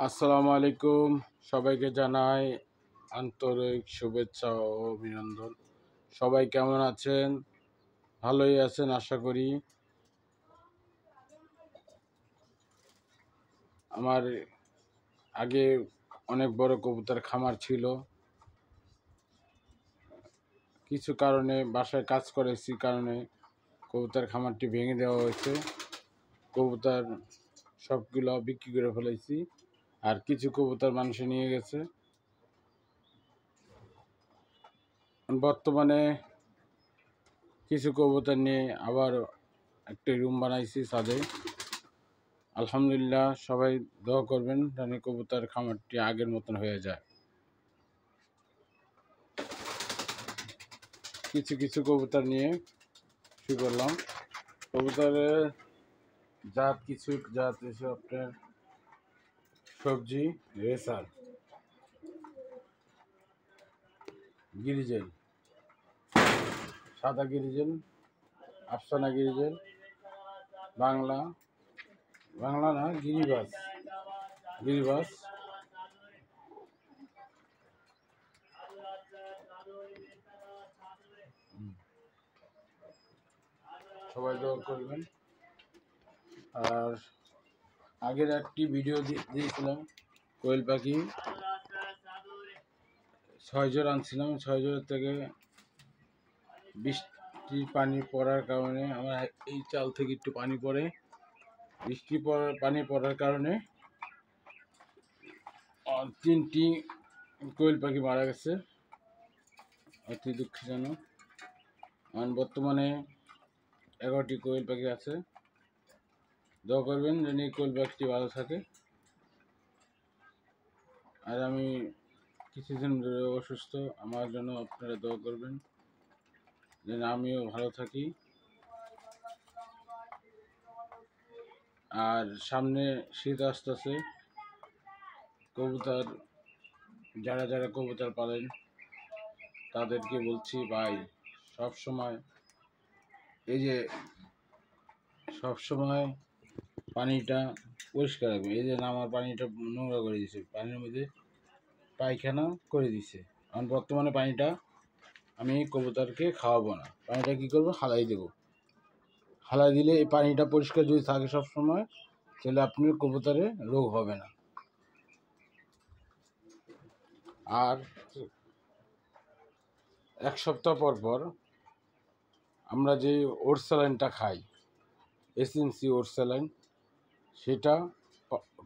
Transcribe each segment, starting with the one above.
আসসালামু আলাইকুম। সবাইকে জানাই আন্তরিক শুভেচ্ছা ও অভিনন্দন। সবাই কেমন আছেন? ভালোই আছেন আশা করি। আমার আগে অনেক বড় কবুতর খামার ছিল। কিছু কারণে বাসায় কাজ করেছি কারণে কবুতর খামারটি ভেঙে দেওয়া হয়েছে। কবুতর সবগুলো বিক্রি করে ফেলেছি, আর কিছু কবুতর মানুষে নিয়ে গেছে। বর্তমানে কিছু কবুতর নিয়ে আবার একটি রুম বানাইছি ছাদে। আলহামদুলিল্লাহ, সবাই দোয়া করবেন যেন কবুতর খামারটি আগের মতন হয়ে যায়। কিছু কিছু কবুতর নিয়ে শুরু করলাম। কবুতরের কিছু জাত এসে আপনার সবজি, রেসার, গিরিজেল, সাদা গিরিজেল, আফসানা গিরিজেল, বাংলা না গিরিবাস, সবাই দোয়া করবেন। আর আগের একটি ভিডিও দিয়েছিলাম কোয়েল পাখি 6 জোড় আনছিলাম। 6 জোড় থেকে বৃষ্টির পানি পড়ার কারণে আমার এই চাল থেকে একটু পানি পড়ে, পানি পড়ার কারণে 3টি কোয়েল পাখি মারা গেছে। অতি দুঃখজনক। বর্তমানে 11টি কোয়েল পাখি আছে। দোয়া করবেন যেন এই কোয়েল পাখিটি ভালো থাকে। আর আমি কিছুদিন ধরে অসুস্থ, আমার জন্য আপনারা দোয়া করবেন যেন আমিও ভালো থাকি। আর সামনে শীত আসতেছে। কবুতর যারা কবুতর পালেন তাদেরকে বলছি, ভাই সবসময় পানিটা পরিষ্কার রাখবেন। এই যে আমার পানিটা নোংরা করে দিছে, পানির মধ্যে পায়খানা করে দিছে। কারণ বর্তমানে পানিটা আমি কবুতরকে খাওয়াবো না, পানিটা কী করবো, হালাই দেবো। হালাই দিলে এই পানিটা পরিষ্কার যদি থাকে সবসময়, তাহলে আপনার কবুতরে রোগ হবে না। আর 1 সপ্তাহ পর পর আমরা যে ওটস স্যালাইনটা খাই, এসএনসি ওটস স্যালাইন, সেটা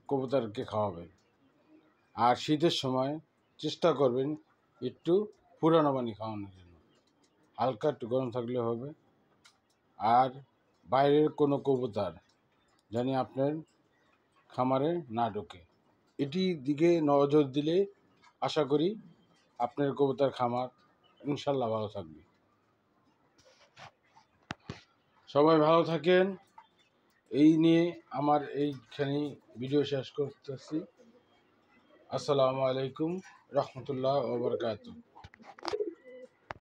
কবুতরকে খাওয়াবেন। আর শীতের সময় চেষ্টা করবেন একটু পুরানো পানি খাওয়ানোর জন্য, হালকা একটু গরম থাকলে হবে। আর বাইরের কোনো কবুতর জানি আপনার খামারে না ঢোকে, এটির দিকে নজর দিলে আশা করি আপনার কবুতর খামার ইনশাল্লাহ ভালো থাকবে। সবাই ভালো থাকেন। এই নিয়ে আমার এইখানে ভিডিও শেষ করতেছি। আসসালামু আলাইকুম রহমতুল্লাহ ওয়া বারাকাতুহু।